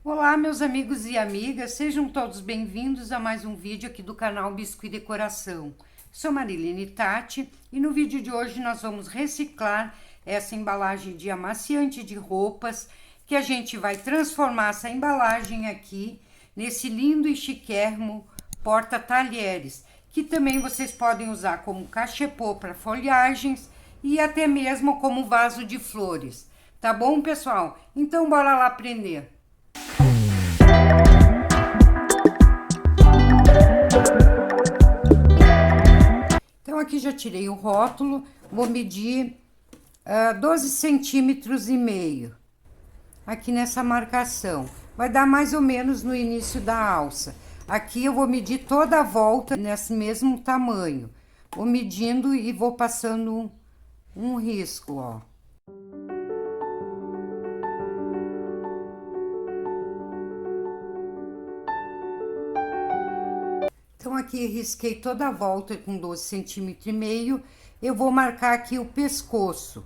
Olá, meus amigos e amigas, sejam todos bem-vindos a mais um vídeo aqui do canal Biscuit Decoração. Sou Marilene Tati e no vídeo de hoje nós vamos reciclar essa embalagem de amaciante de roupas, que a gente vai transformar essa embalagem aqui nesse lindo e chiquérrimo porta-talheres, que também vocês podem usar como cachepô para folhagens e até mesmo como vaso de flores. Tá bom, pessoal? Então bora lá aprender. Então aqui já tirei o rótulo, vou medir 12 centímetros e meio aqui nessa marcação. Vai dar mais ou menos no início da alça. Aqui eu vou medir toda a volta nesse mesmo tamanho. Vou medindo e vou passando um risco, ó. Então, aqui risquei toda a volta com 12 centímetros e meio. Eu vou marcar aqui o pescoço.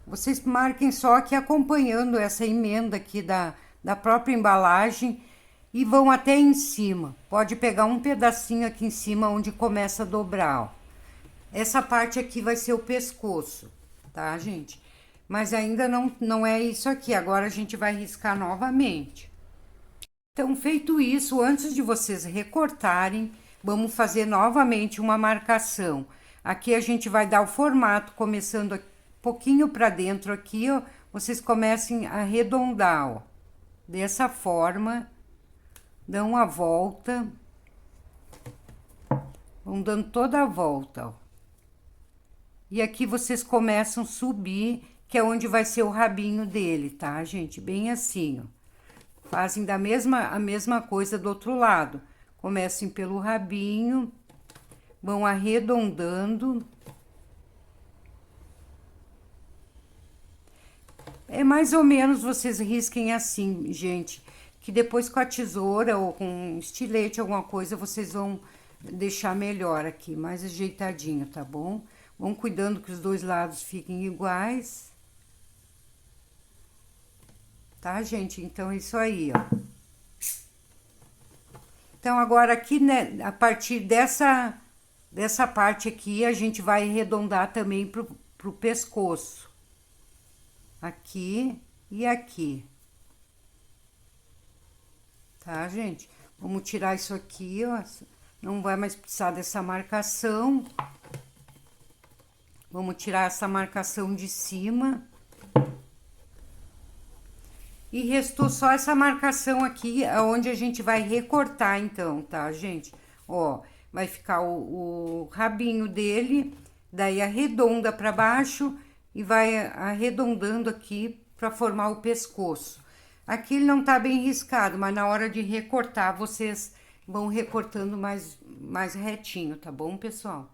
Vocês marquem só aqui acompanhando essa emenda aqui da própria embalagem e vão até em cima. Pode pegar um pedacinho aqui em cima onde começa a dobrar, ó. Essa parte aqui vai ser o pescoço, tá, gente? Mas ainda não é isso aqui. Agora a gente vai riscar novamente. Então, feito isso, antes de vocês recortarem, vamos fazer novamente uma marcação. Aqui a gente vai dar o formato, começando um pouquinho para dentro aqui, ó. Vocês comecem a arredondar, ó. Dessa forma, dão a volta. Vão dando toda a volta, ó. E aqui vocês começam a subir, que é onde vai ser o rabinho dele, tá, gente? Bem assim, ó. Fazem a mesma coisa do outro lado. Comecem pelo rabinho, vão arredondando. É mais ou menos vocês risquem assim, gente, que depois com a tesoura ou com um estilete, alguma coisa, vocês vão deixar melhor aqui, mais ajeitadinho, tá bom? Vão cuidando que os dois lados fiquem iguais. Tá, gente? Então, é isso aí, ó. Então, agora aqui, né, a partir dessa parte aqui, a gente vai arredondar também pro pescoço. Aqui e aqui. Tá, gente? Vamos tirar isso aqui, ó. Não vai mais precisar dessa marcação. Vamos tirar essa marcação de cima. E restou só essa marcação aqui, onde a gente vai recortar, então, tá, gente? Ó, vai ficar o rabinho dele, daí arredonda pra baixo e vai arredondando aqui pra formar o pescoço. Aqui ele não tá bem riscado, mas na hora de recortar, vocês vão recortando mais retinho, tá bom, pessoal?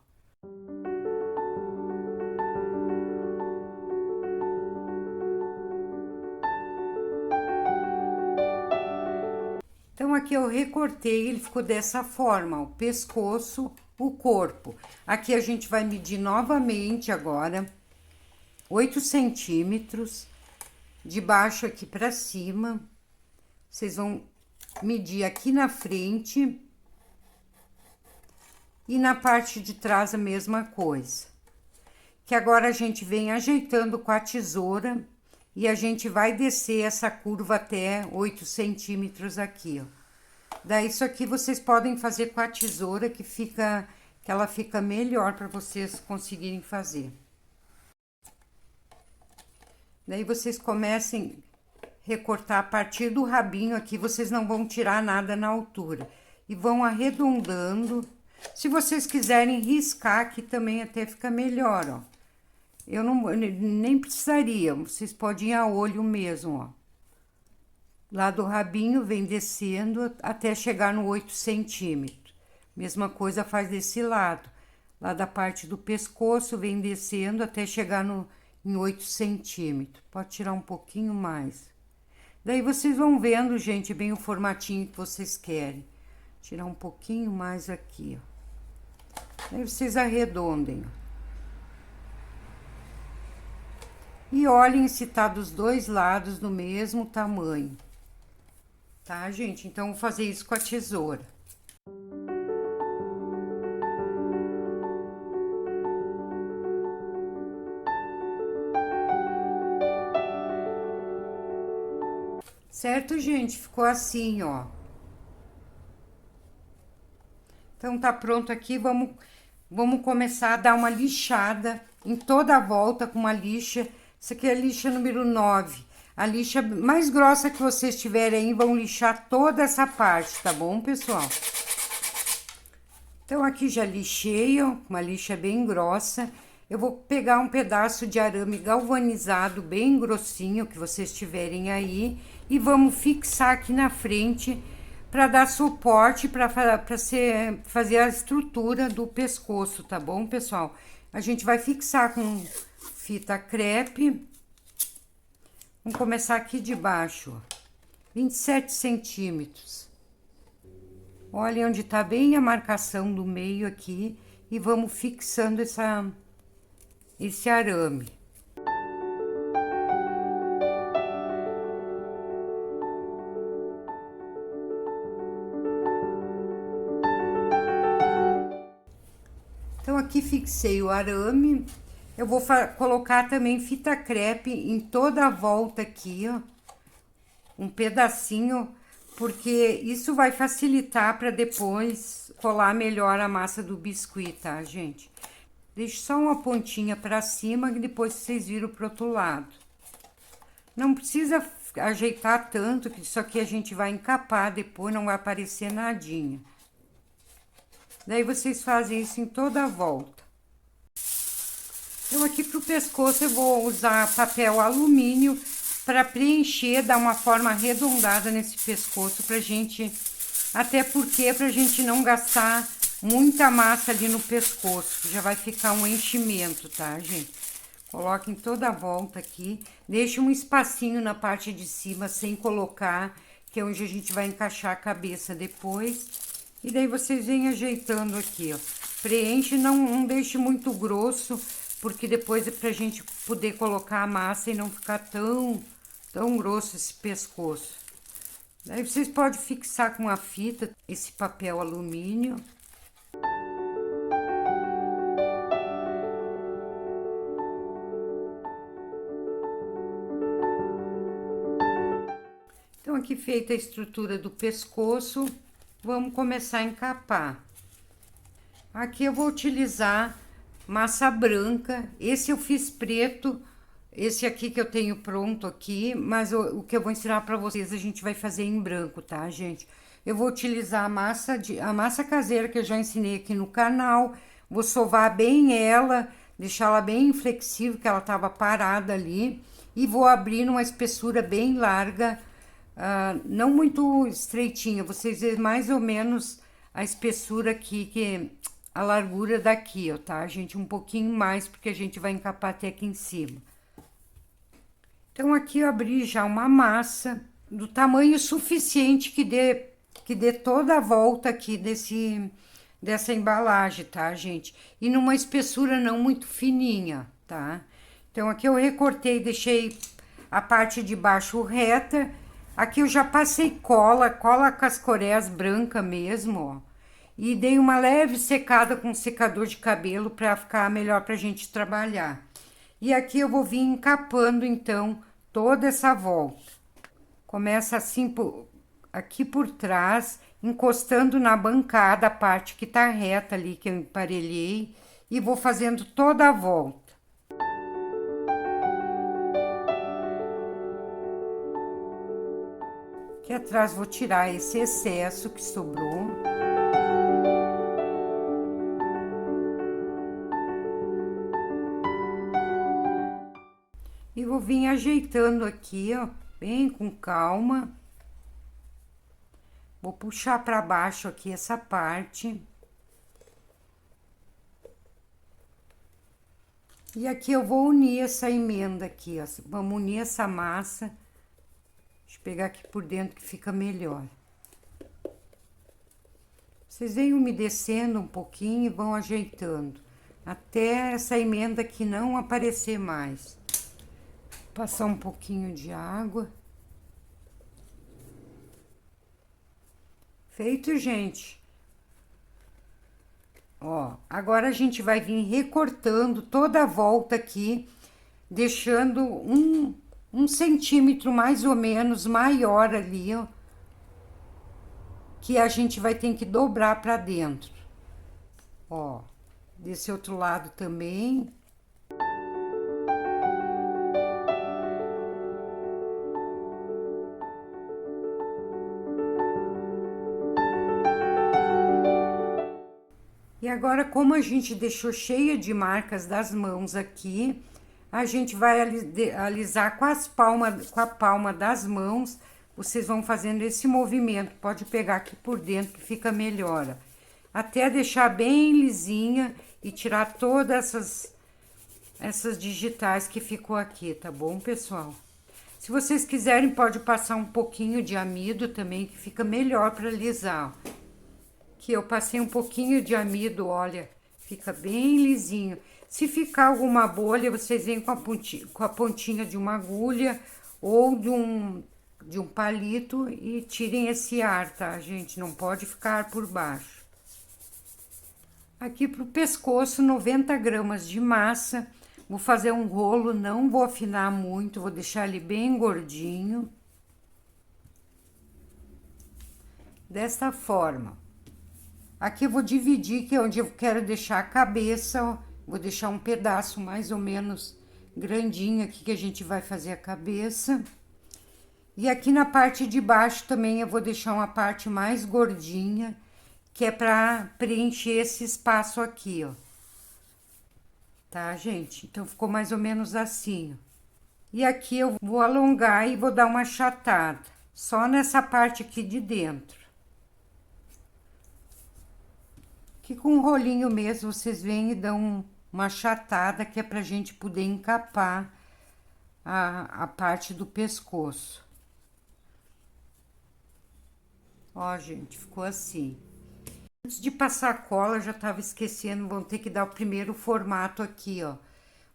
Então, aqui eu recortei, ele ficou dessa forma, o pescoço, o corpo. Aqui a gente vai medir novamente agora, 8 centímetros, de baixo aqui pra cima. Vocês vão medir aqui na frente e na parte de trás a mesma coisa. Que agora a gente vem ajeitando com a tesoura e a gente vai descer essa curva até 8 centímetros aqui, ó. Daí, isso aqui vocês podem fazer com a tesoura, que ela fica melhor para vocês conseguirem fazer. Daí, vocês comecem a recortar a partir do rabinho aqui, vocês não vão tirar nada na altura. E vão arredondando. Se vocês quiserem riscar aqui também, até fica melhor, ó. Eu nem precisaria, vocês podem ir a olho mesmo, ó. Lá do rabinho vem descendo até chegar no 8 centímetros. Mesma coisa faz desse lado. Lá da parte do pescoço vem descendo até chegar em 8 centímetros. Pode tirar um pouquinho mais. Daí vocês vão vendo, gente, bem o formatinho que vocês querem. Tirar um pouquinho mais aqui, ó. Daí vocês arredondem, ó. E olhem se tá dos dois lados do mesmo tamanho. tá, gente? Então, vou fazer isso com a tesoura. Certo, gente? Ficou assim, ó. Então, tá pronto aqui, vamos começar a dar uma lixada em toda a volta com uma lixa. Essa aqui é a lixa número 9. A lixa mais grossa que vocês tiverem aí, vão lixar toda essa parte, tá bom, pessoal? Então, aqui já lixei, ó, uma lixa bem grossa. Eu vou pegar um pedaço de arame galvanizado, bem grossinho, que vocês tiverem aí, e vamos fixar aqui na frente, para dar suporte, para fazer a estrutura do pescoço, tá bom, pessoal? A gente vai fixar com fita crepe. Vamos começar aqui de baixo, ó, 27 centímetros. Olha onde tá bem a marcação do meio aqui, e vamos fixando esse arame. Então, aqui fixei o arame. Eu vou colocar também fita crepe em toda a volta aqui, ó. Um pedacinho, porque isso vai facilitar para depois colar melhor a massa do biscuit, tá, gente? Deixe só uma pontinha para cima e depois vocês viram pro outro lado. Não precisa ajeitar tanto, que isso aqui a gente vai encapar depois, não vai aparecer nadinha. Daí vocês fazem isso em toda a volta. Então, aqui pro pescoço eu vou usar papel alumínio para preencher, dar uma forma arredondada nesse pescoço pra gente, até porque pra gente não gastar muita massa ali no pescoço, já vai ficar um enchimento, tá, gente? Coloque em toda a volta aqui, deixe um espacinho na parte de cima sem colocar, que é onde a gente vai encaixar a cabeça depois. E daí vocês vêm ajeitando aqui, ó. Preenche, não deixe muito grosso, porque depois é pra gente poder colocar a massa e não ficar tão grosso esse pescoço. Daí vocês podem fixar com a fita esse papel alumínio. Então, aqui feita a estrutura do pescoço, vamos começar a encapar. Aqui eu vou utilizar massa branca. Esse eu fiz preto, esse aqui que eu tenho pronto aqui, mas o que eu vou ensinar para vocês a gente vai fazer em branco, tá, gente? Eu vou utilizar a massa caseira que eu já ensinei aqui no canal. Vou sovar bem ela, deixar ela bem flexível, que ela tava parada ali, e vou abrir numa espessura bem larga, não muito estreitinha, vocês verem mais ou menos a espessura aqui, a largura daqui, ó, tá, gente? Um pouquinho mais, porque a gente vai encapar até aqui em cima. Então, aqui eu abri já uma massa do tamanho suficiente que dê toda a volta aqui dessa embalagem, tá, gente? E numa espessura não muito fininha, tá? Então, aqui eu recortei, deixei a parte de baixo reta. Aqui eu já passei cola com as coreias branca mesmo, ó. E dei uma leve secada com secador de cabelo para ficar melhor pra gente trabalhar. E aqui eu vou vir encapando, então, toda essa volta. Começa assim, aqui por trás, encostando na bancada, a parte que tá reta ali, que eu emparelhei. E vou fazendo toda a volta. Aqui atrás vou tirar esse excesso que sobrou. E vou vir ajeitando aqui, ó, bem com calma. Vou puxar para baixo aqui essa parte. E aqui eu vou unir essa emenda aqui, ó. Vamos unir essa massa. Deixa eu pegar aqui por dentro que fica melhor. Vocês vêm umedecendo um pouquinho e vão ajeitando, até essa emenda aqui não aparecer mais. Passar um pouquinho de água. Feito, gente. Ó, agora a gente vai vir recortando toda a volta aqui, deixando um centímetro mais ou menos maior ali, ó, que a gente vai ter que dobrar para dentro. Ó, desse outro lado também. E agora, como a gente deixou cheia de marcas das mãos aqui, a gente vai alisar com com a palma das mãos. Vocês vão fazendo esse movimento, pode pegar aqui por dentro que fica melhor. Até deixar bem lisinha e tirar todas essas digitais que ficou aqui, tá bom, pessoal? Se vocês quiserem, pode passar um pouquinho de amido também, que fica melhor para alisar, ó. Que eu passei um pouquinho de amido, olha, fica bem lisinho. Se ficar alguma bolha, vocês vêm com a pontinha de uma agulha ou de um palito e tirem esse ar, tá, gente? Não pode ficar por baixo. Aqui pro pescoço, 90 gramas de massa. Vou fazer um rolo, não vou afinar muito, vou deixar ele bem gordinho. Desta forma. Aqui eu vou dividir, que é onde eu quero deixar a cabeça, ó. Vou deixar um pedaço mais ou menos grandinho aqui, que a gente vai fazer a cabeça. E aqui na parte de baixo também eu vou deixar uma parte mais gordinha, que é pra preencher esse espaço aqui, ó. Tá, gente? Então, ficou mais ou menos assim, ó. E aqui eu vou alongar e vou dar uma achatada, só nessa parte aqui de dentro. Que com um rolinho mesmo, vocês vêm e dão uma achatada, que é pra gente poder encapar a parte do pescoço. Ó, gente, ficou assim. Antes de passar a cola, já tava esquecendo, vão ter que dar o primeiro formato aqui, ó.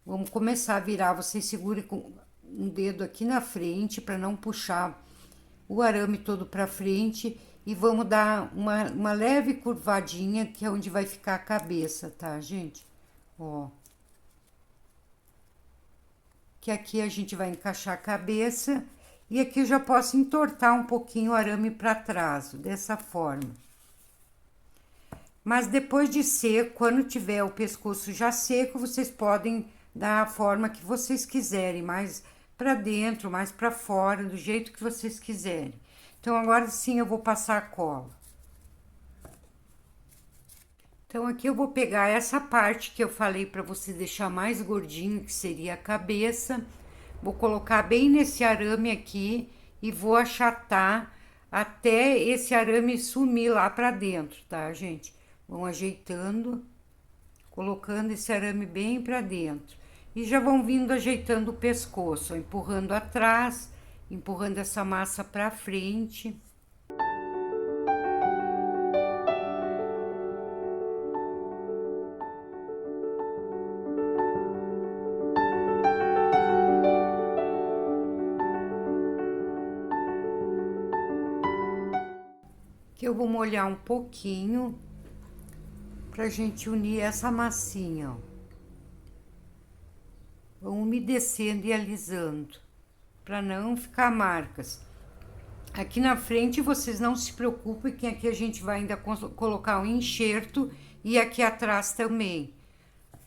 Vamos começar a virar, vocês segurem com um dedo aqui na frente, pra não puxar o arame todo pra frente. E vamos dar uma leve curvadinha, que é onde vai ficar a cabeça, tá, gente? Ó. Que aqui a gente vai encaixar a cabeça. E aqui eu já posso entortar um pouquinho o arame para trás, dessa forma. Mas depois de seco, quando tiver o pescoço já seco, vocês podem dar a forma que vocês quiserem, mais para dentro, mais para fora, do jeito que vocês quiserem. Então, agora sim eu vou passar a cola. Então, aqui eu vou pegar essa parte que eu falei para você deixar mais gordinho, que seria a cabeça. Vou colocar bem nesse arame aqui e vou achatar até esse arame sumir lá para dentro, tá, gente? Vão ajeitando, colocando esse arame bem para dentro. E já vão vindo ajeitando o pescoço, ó, empurrando atrás, empurrando essa massa para frente. Que eu vou molhar um pouquinho pra gente unir essa massinha, ó. Vão umedecendo e alisando, para não ficar marcas. Aqui na frente vocês não se preocupem, que aqui a gente vai ainda colocar um enxerto e aqui atrás também.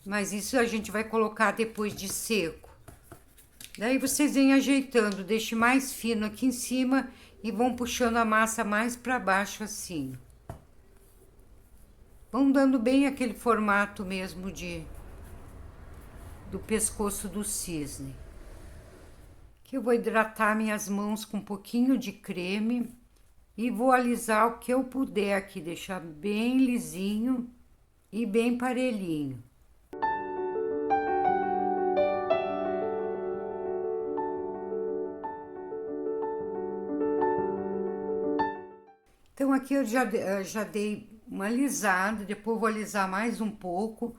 Mas isso a gente vai colocar depois de seco. Daí vocês vêm ajeitando, deixe mais fino aqui em cima e vão puxando a massa mais para baixo assim. Vão dando bem aquele formato mesmo do pescoço do cisne. Aqui eu vou hidratar minhas mãos com um pouquinho de creme e vou alisar o que eu puder aqui, deixar bem lisinho e bem parelhinho. Então, aqui eu já dei uma alisada, depois vou alisar mais um pouco.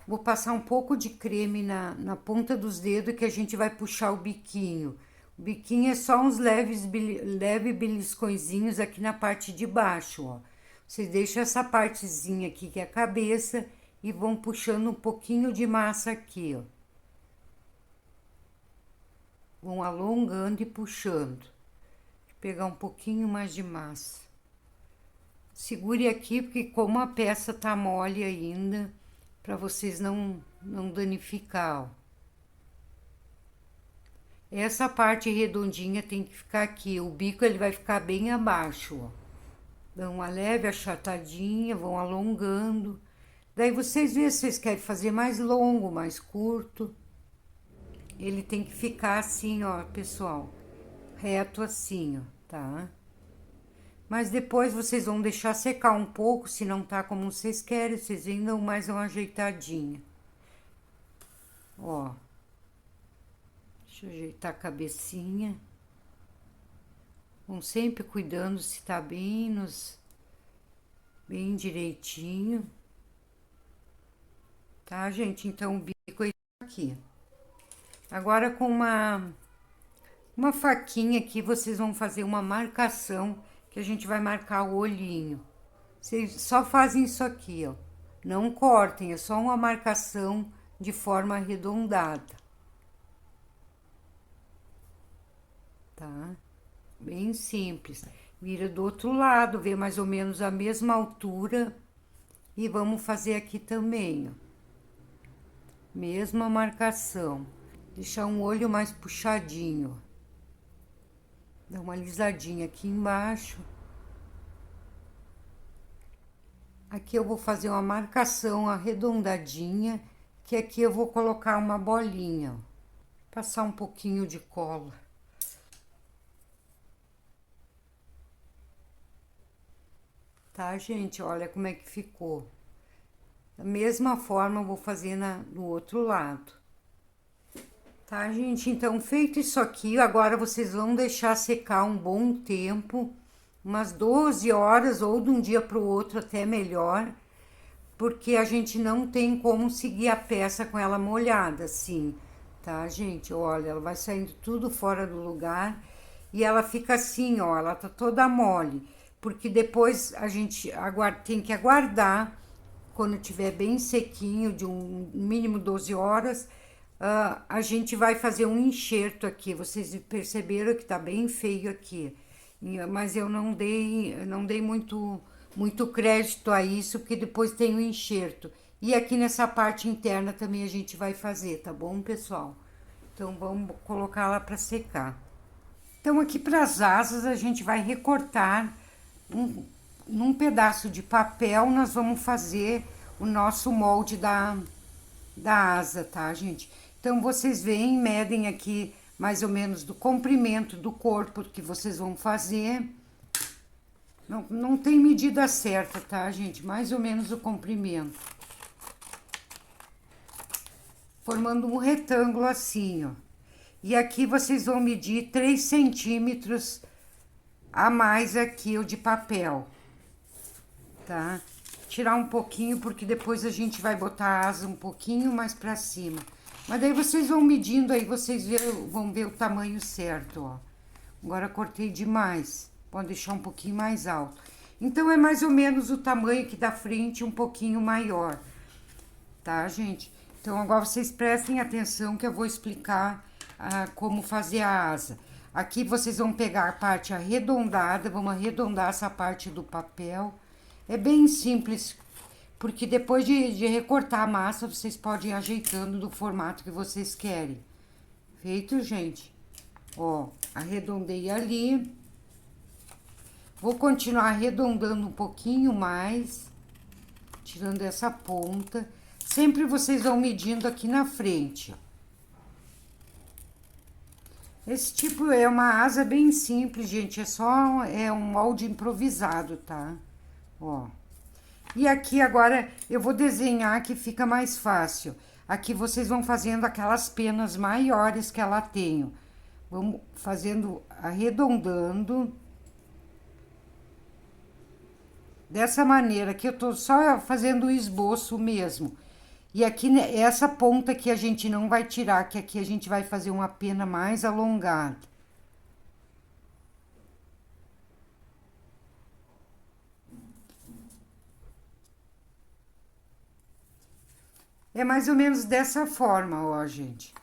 Vou passar um pouco de creme na ponta dos dedos, que a gente vai puxar o biquinho. O biquinho é só uns leves beliscõezinhos aqui na parte de baixo, ó. Vocês deixam essa partezinha aqui que é a cabeça e vão puxando um pouquinho de massa aqui, ó. Vão alongando e puxando. Vou pegar um pouquinho mais de massa. Segure aqui, porque como a peça tá mole ainda, para vocês não danificar, ó. Essa parte redondinha tem que ficar aqui, o bico ele vai ficar bem abaixo, ó. Dão uma leve achatadinha, vão alongando. Daí vocês veem se vocês querem fazer mais longo, mais curto. Ele tem que ficar assim, ó, pessoal, reto assim, ó, tá? Mas depois vocês vão deixar secar um pouco, se não tá como vocês querem, vocês ainda dão mais uma ajeitadinha. Ó. Deixa eu ajeitar a cabecinha. Vão sempre cuidando se tá bem direitinho. Tá, gente? Então o bico é aqui. Agora com uma faquinha aqui, vocês vão fazer uma marcação, que a gente vai marcar o olhinho. Vocês só fazem isso aqui, ó. Não cortem, é só uma marcação de forma arredondada. Tá? Bem simples. Vira do outro lado, vê mais ou menos a mesma altura. E vamos fazer aqui também, ó. Mesma marcação. Deixar um olho mais puxadinho. Dá uma alisadinha aqui embaixo. Aqui eu vou fazer uma marcação arredondadinha, que aqui eu vou colocar uma bolinha, ó. Passar um pouquinho de cola. Tá, gente? Olha como é que ficou. Da mesma forma, eu vou fazer no outro lado. Tá, gente? Então, feito isso aqui, agora vocês vão deixar secar um bom tempo, umas 12 horas ou de um dia para o outro, até melhor, porque a gente não tem como seguir a peça com ela molhada, assim, tá, gente? Olha, ela vai saindo tudo fora do lugar e ela fica assim, ó, ela tá toda mole, porque depois a gente tem que aguardar, quando tiver bem sequinho, de um mínimo 12 horas, a gente vai fazer um enxerto aqui. Vocês perceberam que tá bem feio aqui, mas eu não dei muito crédito a isso, porque depois tem o enxerto. E aqui nessa parte interna também a gente vai fazer, tá bom, pessoal? Então vamos colocar lá para secar. Então aqui para as asas a gente vai recortar num pedaço de papel, nós vamos fazer o nosso molde da asa, tá, gente? Então, vocês veem, medem aqui mais ou menos do comprimento do corpo que vocês vão fazer. Não tem medida certa, tá, gente? Mais ou menos o comprimento. Formando um retângulo assim, ó. E aqui vocês vão medir 3 centímetros a mais aqui, o de papel, tá? Tirar um pouquinho, porque depois a gente vai botar a asa um pouquinho mais pra cima. Mas daí vocês vão medindo aí, vocês vão ver o tamanho certo, ó. Agora cortei demais, pode deixar um pouquinho mais alto. Então, é mais ou menos o tamanho aqui da frente, um pouquinho maior, tá, gente? Então, agora vocês prestem atenção que eu vou explicar como fazer a asa. Aqui vocês vão pegar a parte arredondada, vamos arredondar essa parte do papel. É bem simples, porque depois de recortar a massa, vocês podem ir ajeitando do formato que vocês querem. Feito, gente? Ó, arredondei ali. Vou continuar arredondando um pouquinho mais, tirando essa ponta. Sempre vocês vão medindo aqui na frente, ó. Esse tipo é uma asa bem simples, gente, é um molde improvisado, tá? Ó. E aqui agora eu vou desenhar que fica mais fácil. Aqui vocês vão fazendo aquelas penas maiores que ela tem. Vamos fazendo, arredondando. Dessa maneira, aqui eu tô só fazendo o esboço mesmo. E aqui, essa ponta aqui a gente não vai tirar, que aqui a gente vai fazer uma pena mais alongada. É mais ou menos dessa forma, ó, gente.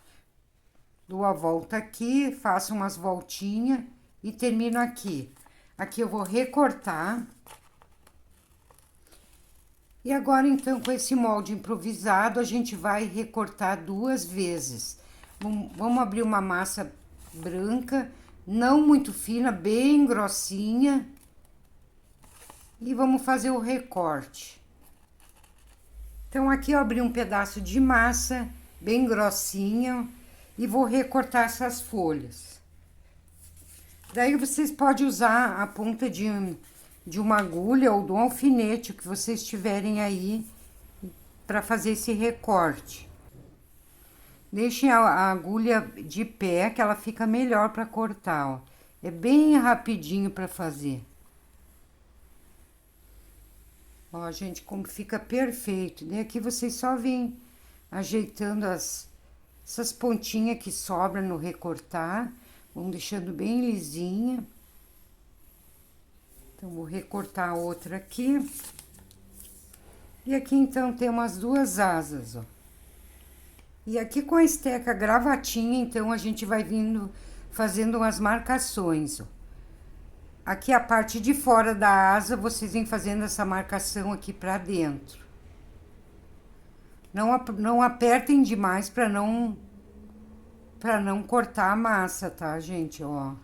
Dou a volta aqui, faço umas voltinhas e termino aqui. Aqui eu vou recortar. E agora, então, com esse molde improvisado, a gente vai recortar 2 vezes. Vamos abrir uma massa branca, não muito fina, bem grossinha. E vamos fazer o recorte. Então, aqui eu abri um pedaço de massa bem grossinha e vou recortar essas folhas. Daí, vocês podem usar a ponta de uma agulha ou de um alfinete que vocês tiverem aí para fazer esse recorte. Deixem a agulha de pé, que ela fica melhor para cortar, ó. É bem rapidinho para fazer. Ó, gente, como fica perfeito. Daí aqui vocês só vêm ajeitando essas pontinhas que sobram no recortar. Vão deixando bem lisinha. Então, vou recortar a outra aqui. E aqui, então, tem umas 2 asas, ó. E aqui com a esteca gravatinha, então, a gente vai vindo fazendo umas marcações, ó. Aqui a parte de fora da asa, vocês vêm fazendo essa marcação aqui pra dentro. Não apertem demais pra não cortar a massa, tá, gente, ó.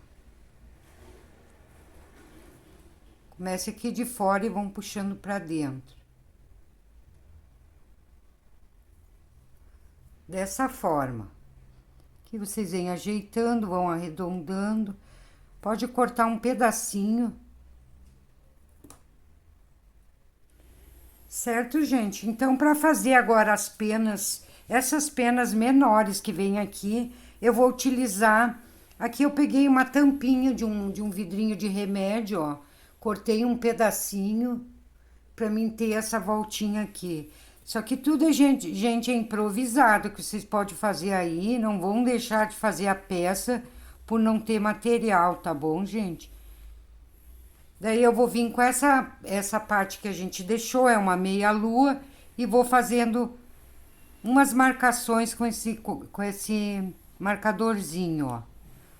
Comece aqui de fora e vão puxando pra dentro. Dessa forma. Aqui vocês vêm ajeitando, vão arredondando. Pode cortar um pedacinho. Certo, gente? Então, para fazer agora as penas, essas penas menores que vem aqui, eu vou utilizar... Aqui eu peguei uma tampinha de um vidrinho de remédio, ó. Cortei um pedacinho para mim ter essa voltinha aqui. Só que tudo é, gente, é improvisado, que vocês podem fazer aí. Não vão deixar de fazer a peça por não ter material, tá bom, gente? Daí eu vou vir com essa parte que a gente deixou, é uma meia lua, e vou fazendo umas marcações com esse marcadorzinho, ó.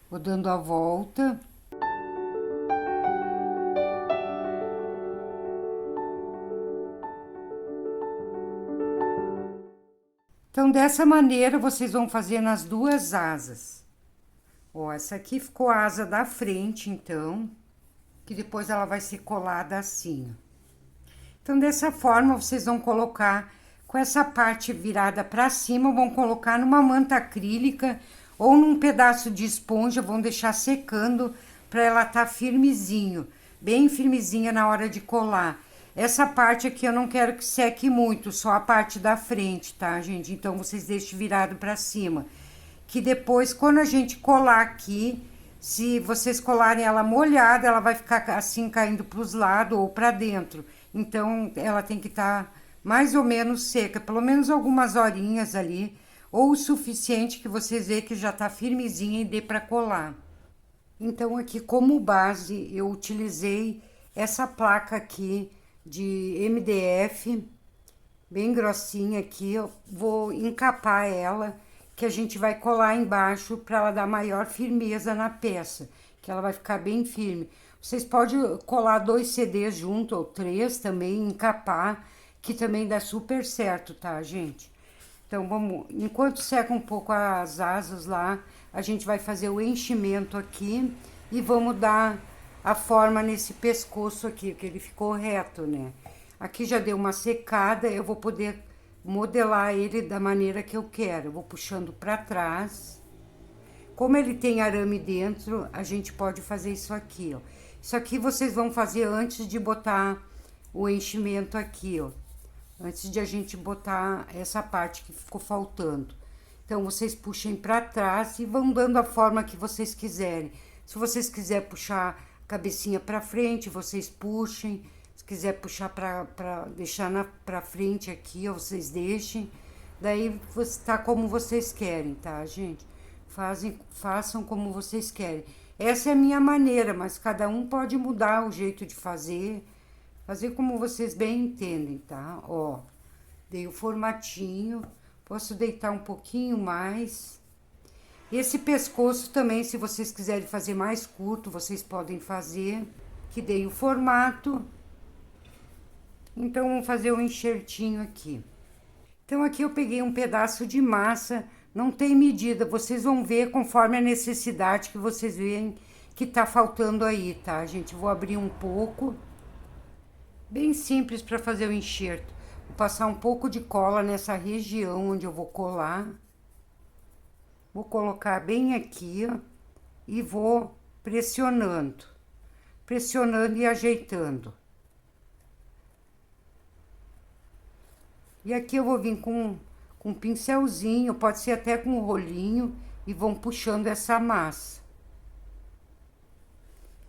Vou dando a volta. Então, dessa maneira, vocês vão fazer nas 2 asas. Ó, essa aqui ficou a asa da frente, então, que depois ela vai ser colada assim, ó. Então, dessa forma, vocês vão colocar com essa parte virada para cima, vão colocar numa manta acrílica ou num pedaço de esponja, vão deixar secando para ela tá firmezinho, bem firmezinha na hora de colar. Essa parte aqui eu não quero que seque muito, só a parte da frente, tá, gente? Então, vocês deixem virado para cima. Que depois, quando a gente colar aqui, se vocês colarem ela molhada, ela vai ficar assim, caindo pros lados ou para dentro. Então, ela tem que estar mais ou menos seca, pelo menos algumas horinhas ali, ou o suficiente que vocês vejam que já tá firmezinha e dê para colar. Então, aqui como base, eu utilizei essa placa aqui de MDF, bem grossinha aqui. Eu vou encapar ela, que a gente vai colar embaixo para ela dar maior firmeza na peça, que ela vai ficar bem firme. Vocês podem colar 2 CDs junto, ou 3 também, encapar, que também dá super certo, tá, gente? Então, vamos, enquanto seca um pouco as asas lá, a gente vai fazer o enchimento aqui e vamos dar a forma nesse pescoço aqui, que ele ficou reto, né? Aqui já deu uma secada, eu vou poder modelar ele da maneira que eu quero. Eu vou puxando para trás. Como ele tem arame dentro, a gente pode fazer isso aqui, ó. Isso aqui vocês vão fazer antes de botar o enchimento aqui, ó. Antes de a gente botar essa parte que ficou faltando. Então, vocês puxem para trás e vão dando a forma que vocês quiserem. Se vocês quiserem puxar a cabecinha para frente, vocês puxem. Se quiser puxar para deixar para frente aqui, ó, vocês deixem. Daí, tá como vocês querem, tá, gente? Façam como vocês querem. Essa é a minha maneira, mas cada um pode mudar o jeito de fazer. Fazer como vocês bem entendem, tá? Ó, dei o formatinho. Posso deitar um pouquinho mais. Esse pescoço também, se vocês quiserem fazer mais curto, vocês podem fazer. Que dei o formato. Então, vamos fazer um enxertinho aqui. Então, aqui eu peguei um pedaço de massa, não tem medida, vocês vão ver conforme a necessidade que vocês veem que tá faltando aí, tá, gente? Vou abrir um pouco, bem simples para fazer o enxerto. Vou passar um pouco de cola nessa região onde eu vou colar. Vou colocar bem aqui, ó, e vou pressionando e ajeitando. E aqui eu vou vir com um pincelzinho, pode ser até com um rolinho, e vão puxando essa massa.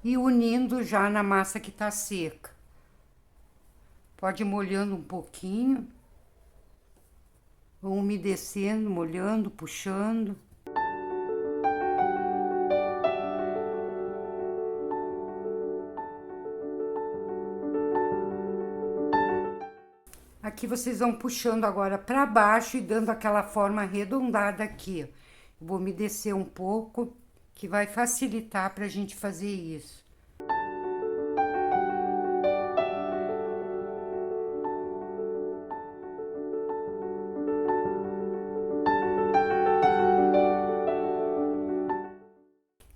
E unindo já na massa que tá seca. Pode ir molhando um pouquinho. Vão umedecendo, molhando, puxando. Aqui vocês vão puxando agora para baixo e dando aquela forma arredondada aqui. Vou umedecer um pouco, que vai facilitar para a gente fazer isso.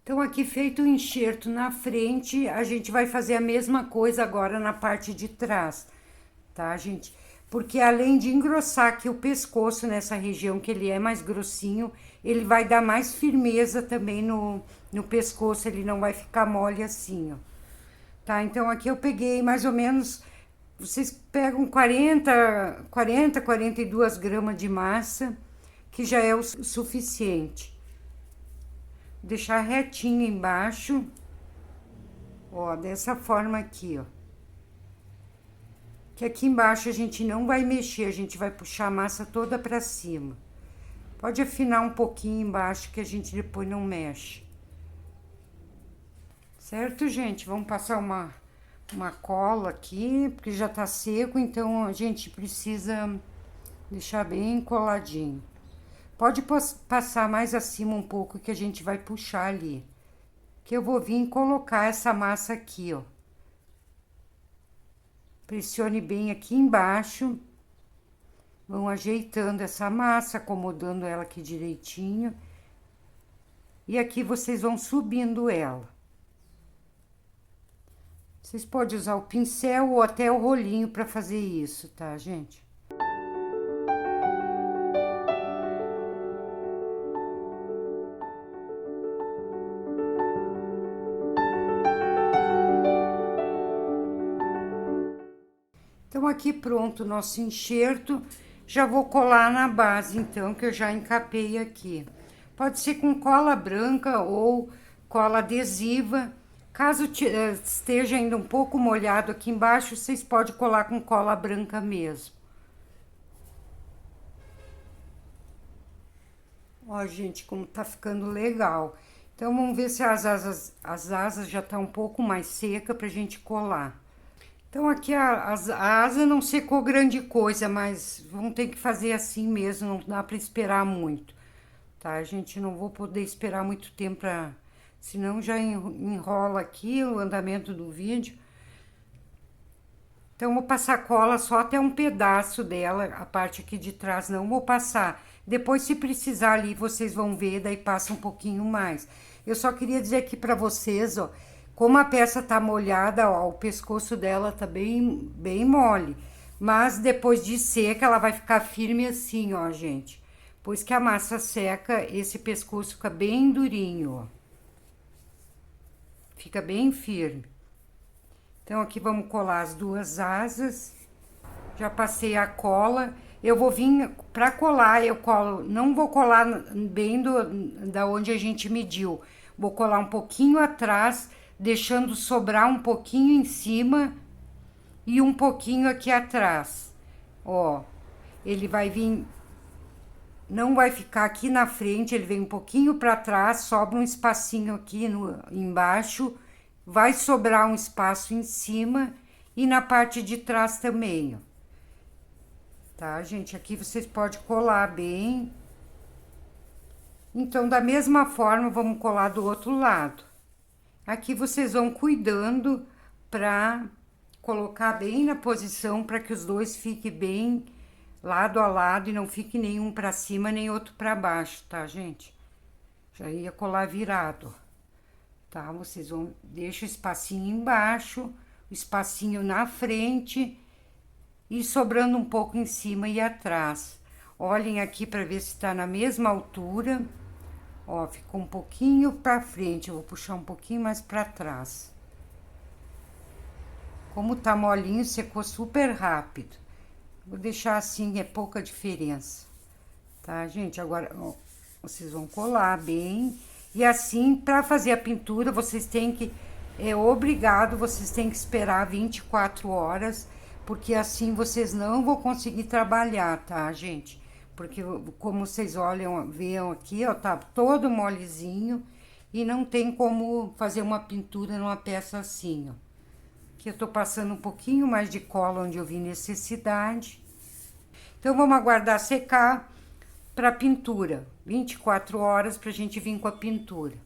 Então, aqui feito o enxerto na frente, a gente vai fazer a mesma coisa agora na parte de trás, tá, gente? Porque além de engrossar aqui o pescoço nessa região, que ele é mais grossinho, ele vai dar mais firmeza também no pescoço, ele não vai ficar mole assim, ó. Tá, então aqui eu peguei mais ou menos, vocês pegam 42 gramas de massa, que já é o suficiente. Deixar retinho embaixo, ó, dessa forma aqui, ó. Que aqui embaixo a gente não vai mexer, a gente vai puxar a massa toda pra cima. Pode afinar um pouquinho embaixo que a gente depois não mexe. Certo, gente? Vamos passar uma cola aqui, porque já tá seco, então a gente precisa deixar bem coladinho. Pode passar mais acima um pouco que a gente vai puxar ali. Que eu vou vir colocar essa massa aqui, ó. Pressione bem aqui embaixo. Vão ajeitando essa massa, acomodando ela aqui direitinho. E aqui vocês vão subindo ela. Vocês podem usar o pincel ou até o rolinho para fazer isso, tá, gente? Então, aqui pronto o nosso enxerto. Já vou colar na base, então, que eu já encapei aqui. Pode ser com cola branca ou cola adesiva. Caso esteja ainda um pouco molhado aqui embaixo, vocês podem colar com cola branca mesmo. Ó, gente, como tá ficando legal. Então, vamos ver se as asas já tá um pouco mais seca pra gente colar. Então, aqui a asa não secou grande coisa, mas vamos ter que fazer assim mesmo, não dá para esperar muito, tá? A gente não vou poder esperar muito tempo, senão já enrola aqui o andamento do vídeo. Então, vou passar cola só até um pedaço dela, a parte aqui de trás não vou passar. Depois, se precisar ali, vocês vão ver, daí passa um pouquinho mais. Eu só queria dizer aqui para vocês, ó, como a peça tá molhada, ó, o pescoço dela tá bem mole. Mas depois de seca, ela vai ficar firme assim, ó, gente. Pois que a massa seca, esse pescoço fica bem durinho, ó. Fica bem firme. Então, aqui vamos colar as duas asas. Já passei a cola. Eu vou vir, pra colar, eu colo, não vou colar bem da onde a gente mediu. Vou colar um pouquinho atrás, deixando sobrar um pouquinho em cima e um pouquinho aqui atrás. Ó, ele vai vir, não vai ficar aqui na frente, ele vem um pouquinho para trás, sobra um espacinho aqui embaixo, vai sobrar um espaço em cima e na parte de trás também, ó. tá, gente? Aqui vocês podem colar bem. Então, da mesma forma, vamos colar do outro lado. Aqui vocês vão cuidando pra colocar bem na posição para que os dois fiquem bem lado a lado e não fique nenhum para cima nem outro para baixo, tá, gente? Já ia colar virado, tá? Vocês vão deixa o espacinho embaixo, o espacinho na frente e sobrando um pouco em cima e atrás. Olhem aqui para ver se tá na mesma altura. Ó, ficou um pouquinho para frente, eu vou puxar um pouquinho mais para trás. Como tá molinho, secou super rápido. Vou deixar assim, é pouca diferença. Tá, gente? Agora, ó, vocês vão colar bem. E assim, para fazer a pintura, vocês têm que... É obrigado, vocês têm que esperar 24 horas, porque assim vocês não vão conseguir trabalhar, tá, gente? Porque, como vocês olham, veem aqui, ó, tá todo molezinho e não tem como fazer uma pintura numa peça assim, ó. Aqui eu tô passando um pouquinho mais de cola onde eu vi necessidade. Então, vamos aguardar secar para pintura. 24 horas pra gente vir com a pintura.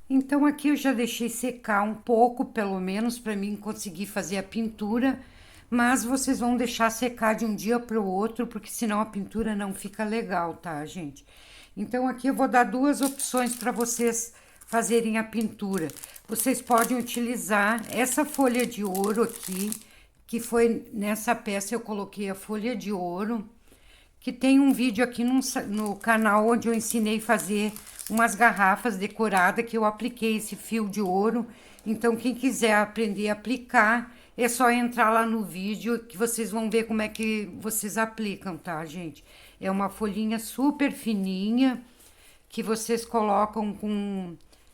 Então, aqui eu já deixei secar um pouco, pelo menos, para mim conseguir fazer a pintura. Mas vocês vão deixar secar de um dia para o outro, porque senão a pintura não fica legal, tá, gente? Então, aqui eu vou dar duas opções para vocês fazerem a pintura. Vocês podem utilizar essa folha de ouro aqui, que foi nessa peça eu coloquei a folha de ouro, que tem um vídeo aqui no canal onde eu ensinei a fazer umas garrafas decoradas, que eu apliquei esse fio de ouro. Então, quem quiser aprender a aplicar, é só entrar lá no vídeo que vocês vão ver como é que vocês aplicam, tá, gente? É uma folhinha super fininha que vocês colocam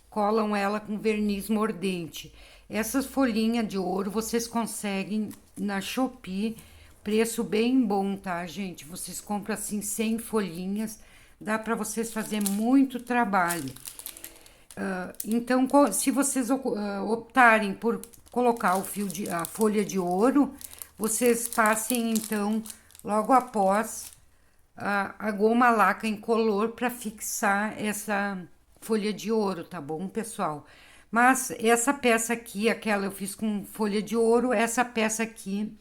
colam ela com verniz mordente. Essas folhinhas de ouro vocês conseguem na Shopee, preço bem bom, tá, gente? Vocês compram assim 100 folhinhas, dá para vocês fazer muito trabalho. Então, se vocês optarem por colocar a folha de ouro, vocês passem, então, logo após a goma laca incolor para fixar essa folha de ouro, tá bom, pessoal? Mas essa peça aqui, aquela eu fiz com folha de ouro, essa peça aqui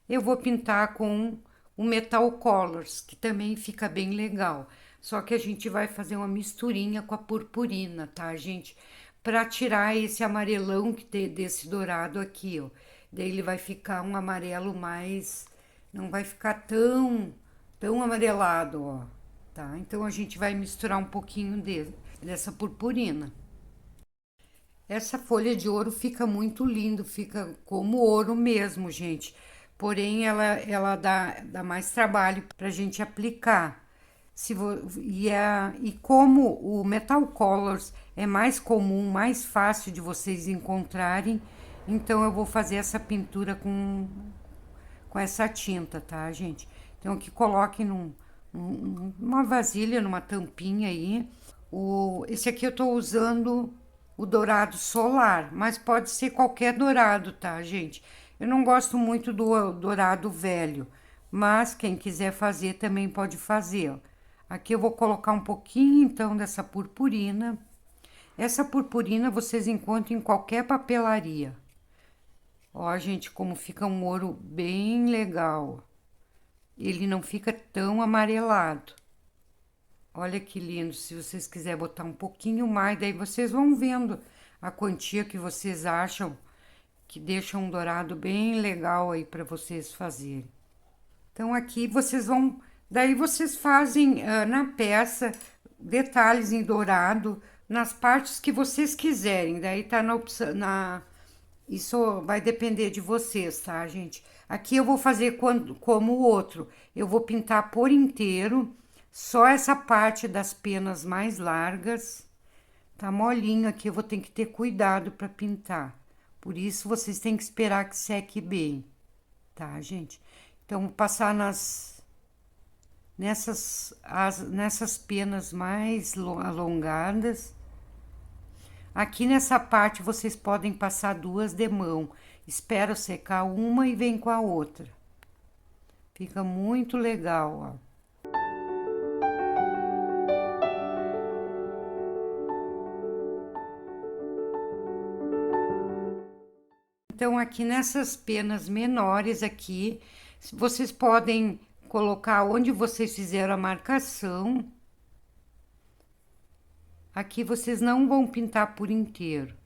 eu vou pintar com o Metal Colors, que também fica bem legal. Só que a gente vai fazer uma misturinha com a purpurina, tá, gente? Pra tirar esse amarelão que tem desse dourado aqui, ó. Daí ele vai ficar um amarelo mais... Não vai ficar tão amarelado, ó. Tá? Então, a gente vai misturar um pouquinho dessa purpurina. Essa folha de ouro fica muito lindo, fica como ouro mesmo, gente. Porém, ela dá mais trabalho pra gente aplicar. E como o Metal Colors é mais comum, mais fácil de vocês encontrarem, então eu vou fazer essa pintura com essa tinta, tá, gente? Então, aqui coloque numa vasilha, numa tampinha aí. Esse aqui eu tô usando o dourado solar, mas pode ser qualquer dourado, tá, gente? Eu não gosto muito do dourado velho, mas quem quiser fazer também pode fazer, ó. Aqui eu vou colocar um pouquinho, então, dessa purpurina. Essa purpurina vocês encontram em qualquer papelaria. Ó, gente, como fica um ouro bem legal. Ele não fica tão amarelado. Olha que lindo. Se vocês quiserem botar um pouquinho mais, daí vocês vão vendo a quantia que vocês acham que deixa um dourado bem legal aí para vocês fazerem. Então, aqui vocês vão... Daí vocês fazem na peça detalhes em dourado nas partes que vocês quiserem. Daí tá na opção, isso vai depender de vocês, tá, gente? Aqui eu vou fazer como o outro. Eu vou pintar por inteiro, só essa parte das penas mais largas. Tá molinho aqui, eu vou ter que ter cuidado para pintar. Por isso, vocês têm que esperar que seque bem, tá, gente? Então, vou passar nessas penas mais alongadas. Aqui nessa parte, vocês podem passar duas de mão. Espera secar uma e vem com a outra. Fica muito legal, ó. Então, aqui nessas penas menores aqui, vocês podem colocar onde vocês fizeram a marcação. Aqui vocês não vão pintar por inteiro.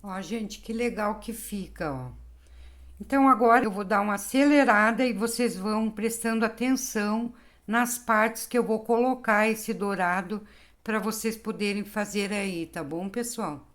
Ó, gente, que legal que fica, ó. Então, agora eu vou dar uma acelerada e vocês vão prestando atenção nas partes que eu vou colocar esse dourado para vocês poderem fazer aí, tá bom, pessoal?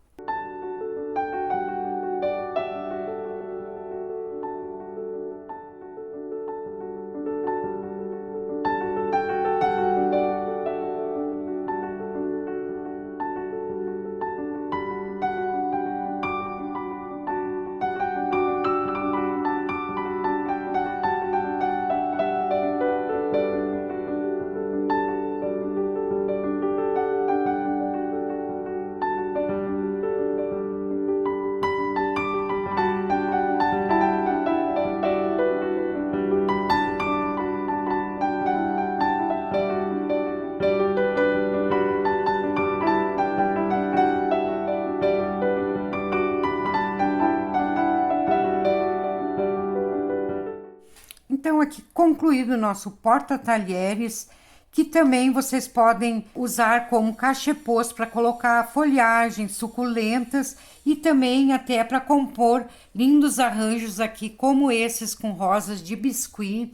Então, aqui concluído o nosso porta-talheres, que também vocês podem usar como cachepôs para colocar folhagens suculentas e também até para compor lindos arranjos aqui, como esses com rosas de biscuit.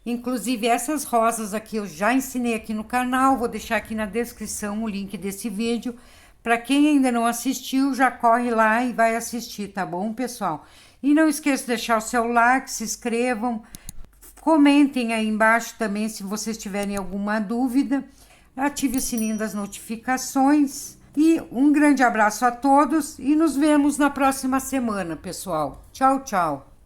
Inclusive, essas rosas aqui eu já ensinei aqui no canal, vou deixar aqui na descrição o link desse vídeo. Para quem ainda não assistiu, já corre lá e vai assistir, tá bom, pessoal? E não esqueça de deixar o seu like, se inscrevam. Comentem aí embaixo também se vocês tiverem alguma dúvida. Ative o sininho das notificações. E um grande abraço a todos e nos vemos na próxima semana, pessoal. Tchau, tchau.